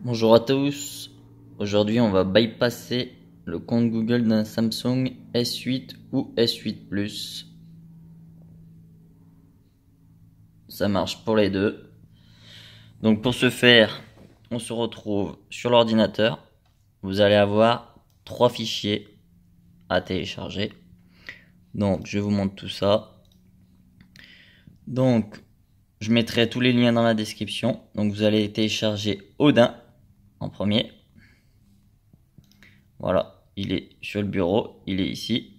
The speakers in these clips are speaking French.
Bonjour à tous, aujourd'hui on va bypasser le compte Google d'un Samsung S8 ou S8 Plus. Ça marche pour les deux. Donc pour ce faire, on se retrouve sur l'ordinateur. Vous allez avoir 3 fichiers à télécharger. Donc je vous montre tout ça. Donc je mettrai tous les liens dans la description. Donc vous allez télécharger Odin en premier. Voilà, il est sur le bureau, il est ici.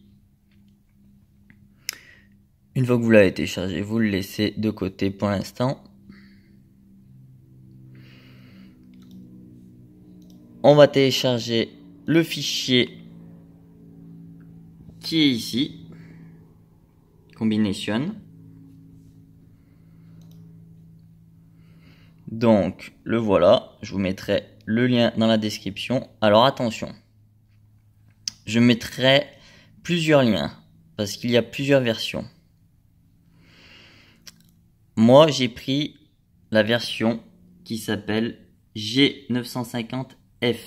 Une fois que vous l'avez téléchargé, vous le laissez de côté pour l'instant. On va télécharger le fichier qui est ici, combination. Donc le voilà, je vous mettrai le lien dans la description. Alors attention, je mettrai plusieurs liens parce qu'il y a plusieurs versions. Moi j'ai pris la version qui s'appelle G950F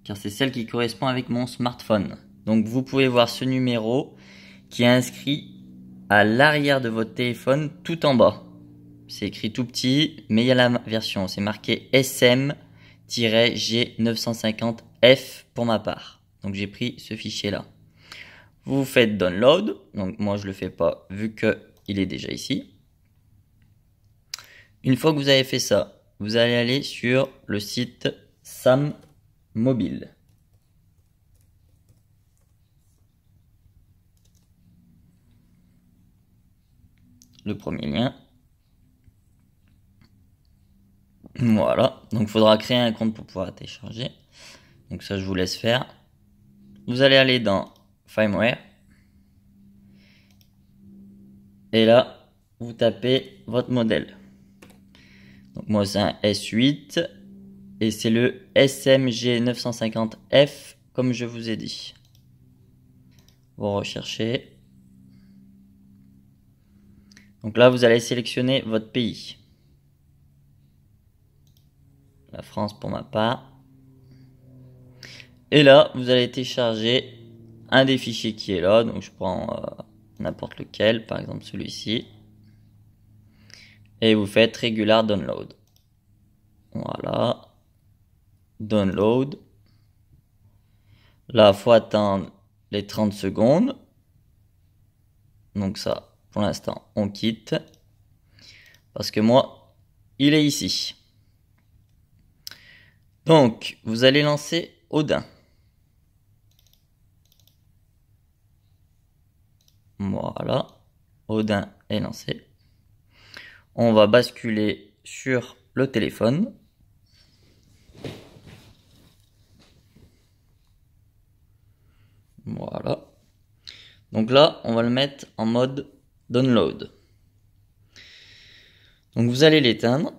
car c'est celle qui correspond avec mon smartphone. Donc vous pouvez voir ce numéro qui est inscrit à l'arrière de votre téléphone tout en bas. C'est écrit tout petit, mais il y a la version. C'est marqué SM-G950F pour ma part. Donc j'ai pris ce fichier là. Vous faites download. Donc moi je le fais pas vu que il est déjà ici. Une fois que vous avez fait ça, vous allez aller sur le site Sam Mobile. Le premier lien. Voilà, donc il faudra créer un compte pour pouvoir télécharger. Donc ça je vous laisse faire. Vous allez aller dans Firmware. Et là, vous tapez votre modèle. Donc moi c'est un S8 et c'est le SMG950F comme je vous ai dit. Vous recherchez. Donc là vous allez sélectionner votre pays. La France pour ma part. Et là vous allez télécharger un des fichiers qui est là. Donc je prends n'importe lequel, par exemple celui-ci. Et vous faites regular download. Voilà. Download. Là, il faut attendre les 30 secondes. Donc ça, pour l'instant, on quitte. Parce que moi, il est ici. Donc, vous allez lancer Odin. Voilà. Odin est lancé. On va basculer sur le téléphone. Voilà. Donc là, on va le mettre en mode download. Donc vous allez l'éteindre.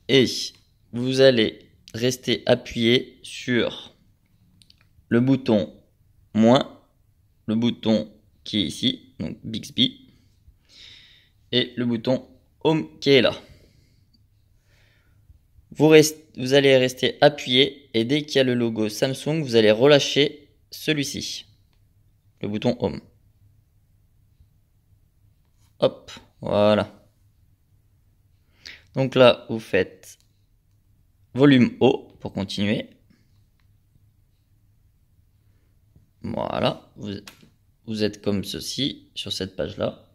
Et vous allez rester appuyé sur le bouton moins, le bouton qui est ici, donc Bixby, et le bouton Home qui est là. Vous allez rester appuyé et dès qu'il y a le logo Samsung, vous allez relâcher celui-ci, le bouton Home. Hop, voilà. Donc là, vous faites volume haut pour continuer. Voilà, vous êtes comme ceci sur cette page-là.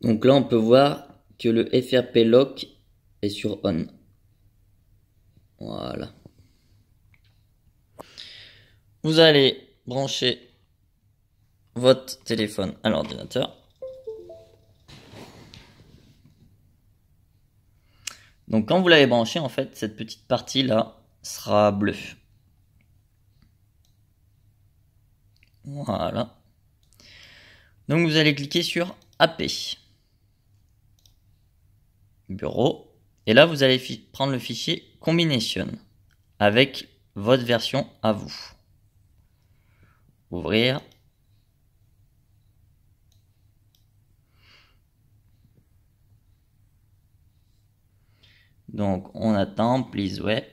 Donc là, on peut voir que le FRP lock est sur on. Voilà. Vous allez brancher votre téléphone à l'ordinateur. Donc quand vous l'avez branché, en fait, cette petite partie-là sera bleue. Voilà. Donc vous allez cliquer sur AP. Bureau. Et là, vous allez prendre le fichier combination avec votre version à vous. Ouvrir. Donc on attend, please wait.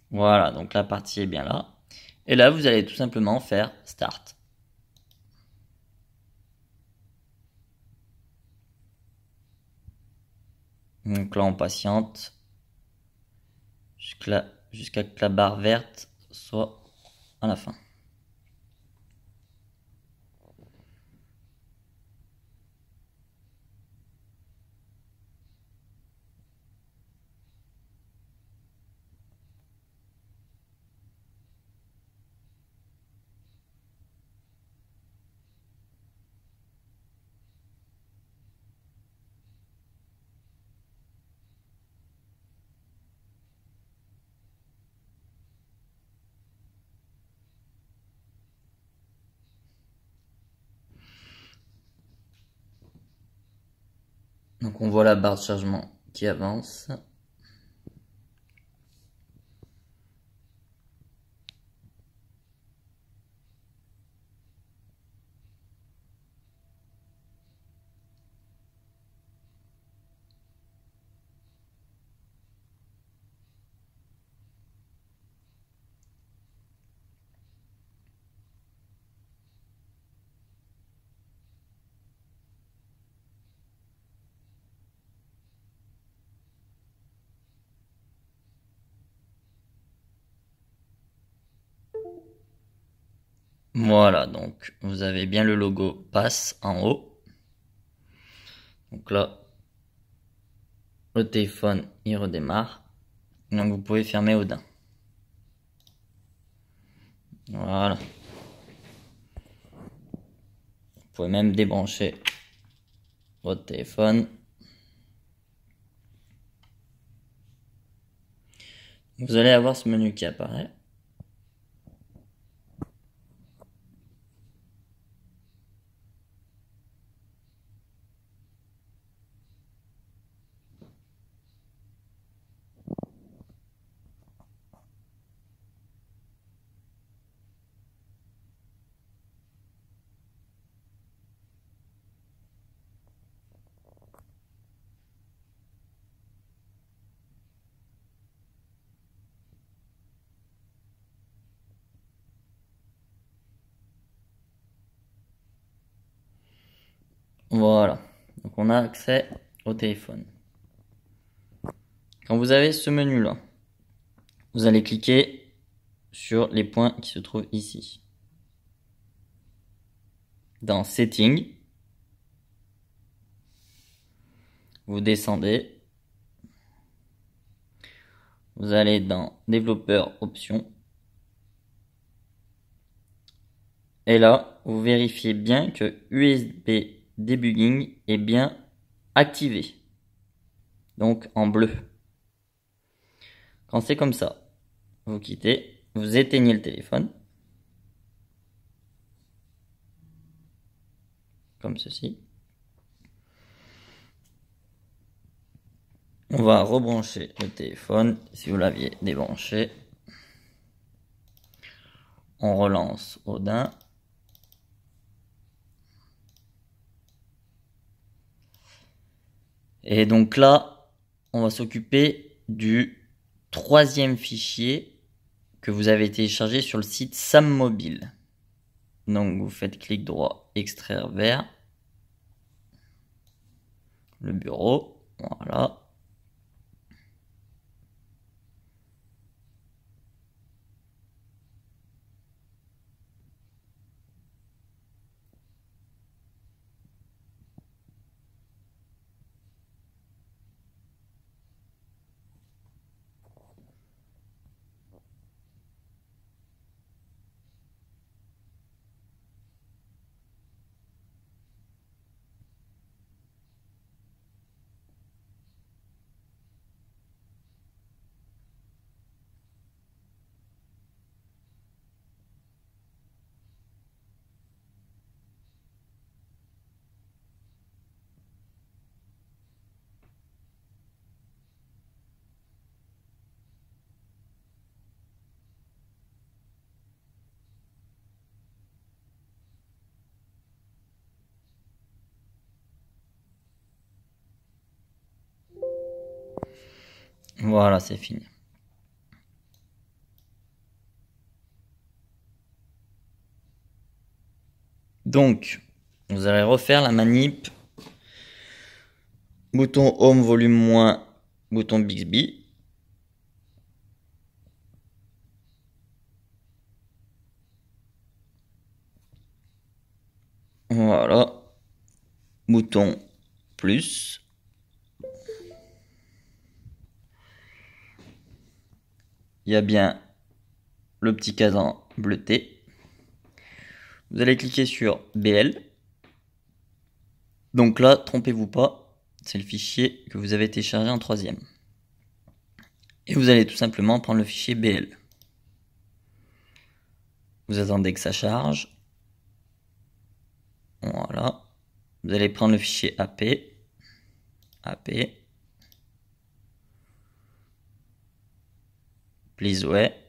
Voilà, donc la partie est bien là. Et là, vous allez tout simplement faire Start. Donc là, on patiente jusqu'à que la barre verte soit à la fin. Donc on voit la barre de chargement qui avance. Voilà, donc vous avez bien le logo passe en haut. Donc là, le téléphone, il redémarre. Donc vous pouvez fermer Odin. Voilà. Vous pouvez même débrancher votre téléphone. Vous allez avoir ce menu qui apparaît. Voilà. Donc on a accès au téléphone. Quand vous avez ce menu là, vous allez cliquer sur les points qui se trouvent ici. Dans Settings, vous descendez. Vous allez dans Développeur Options. Et là, vous vérifiez bien que USB Debugging est bien activé. Donc en bleu. Quand c'est comme ça, vous quittez, vous éteignez le téléphone. Comme ceci. On va rebrancher le téléphone si vous l'aviez débranché. On relance Odin. Et donc là, on va s'occuper du troisième fichier que vous avez téléchargé sur le site Sam Mobile. Donc vous faites clic droit, extraire vers le bureau. Voilà. Voilà, c'est fini. Donc, vous allez refaire la manip. Bouton Home, volume moins, bouton Bixby. Voilà. Bouton plus. Il y a bien le petit cadran bleuté. Vous allez cliquer sur BL. Donc là, trompez-vous pas, c'est le fichier que vous avez téléchargé en 3e. Et vous allez tout simplement prendre le fichier BL. Vous attendez que ça charge. Voilà. Vous allez prendre le fichier AP. AP. Please ouais.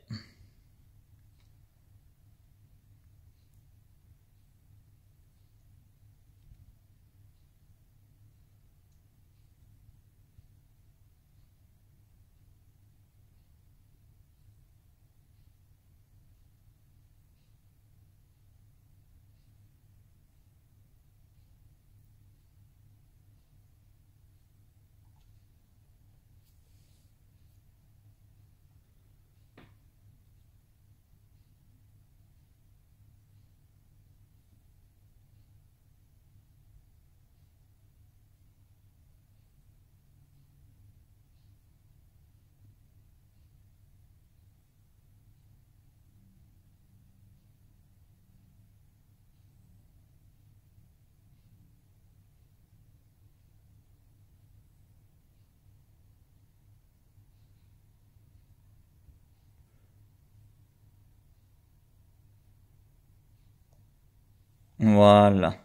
Voilà.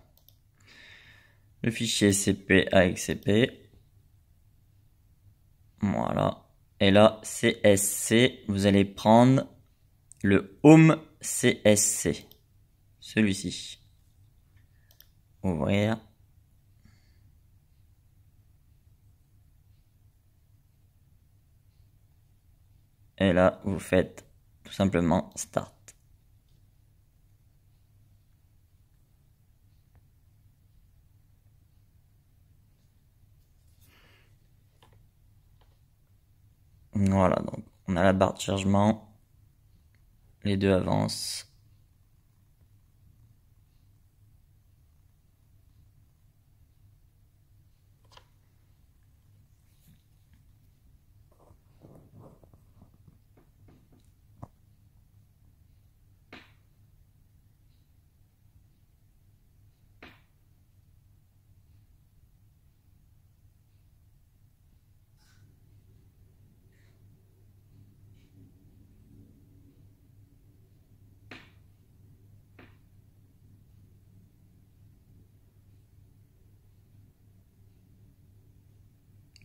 Le fichier CP avec CP. Voilà. Et là, CSC, vous allez prendre le Home CSC. Celui-ci. Ouvrir. Et là, vous faites tout simplement Start. Voilà, donc on a la barre de chargement. Les deux avancent.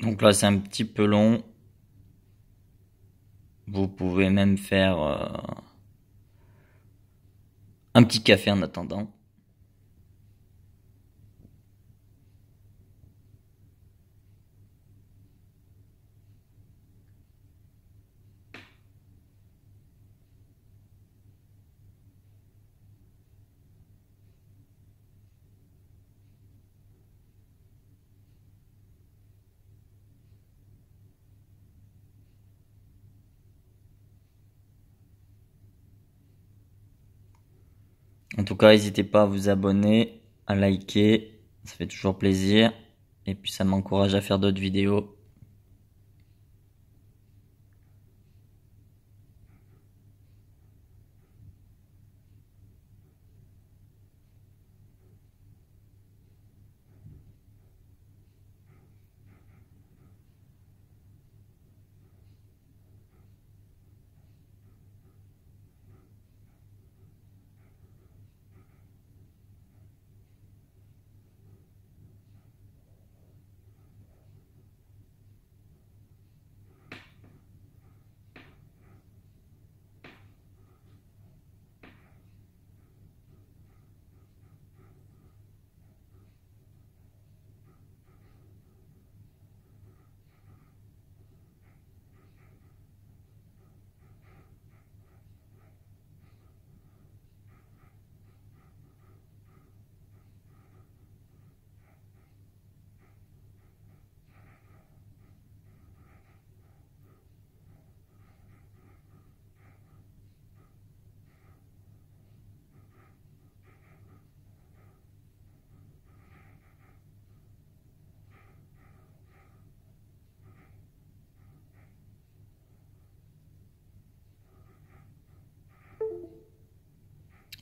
Donc là, c'est un petit peu long. Vous pouvez même faire un petit café en attendant. En tout cas, n'hésitez pas à vous abonner, à liker, ça fait toujours plaisir. Et puis ça m'encourage à faire d'autres vidéos.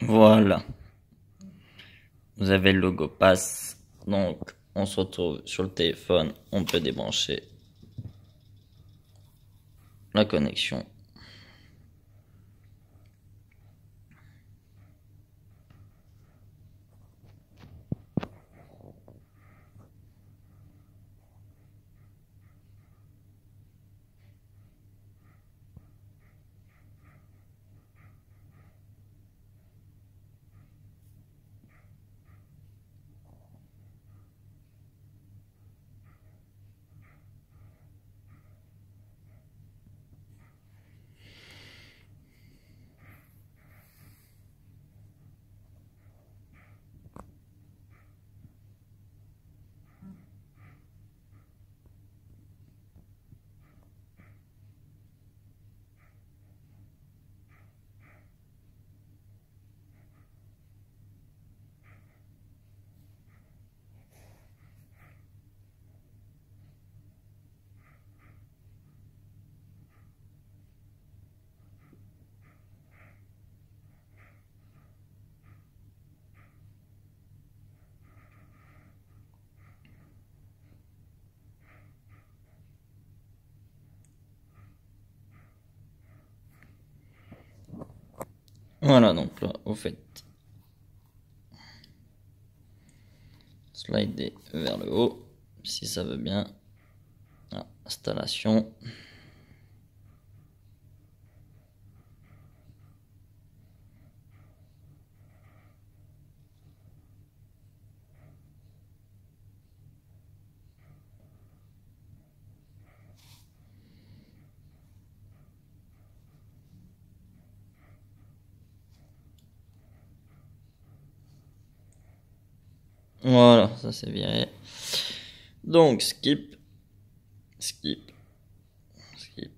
Voilà. Vous avez le logo passe. Donc, on se retrouve sur le téléphone. On peut débrancher la connexion. Voilà, donc là, vous faites slider vers le haut, si ça veut bien. Ah, installation. Voilà, ça c'est viré. Donc, skip, skip, skip.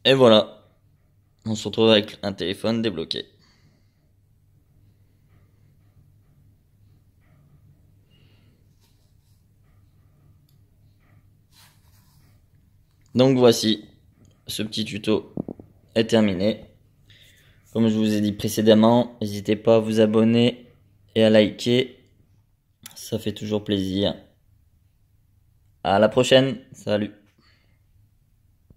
Et voilà, on se retrouve avec un téléphone débloqué. Donc voici, ce petit tuto est terminé. Comme je vous ai dit précédemment, n'hésitez pas à vous abonner et à liker. Ça fait toujours plaisir. À la prochaine. Salut.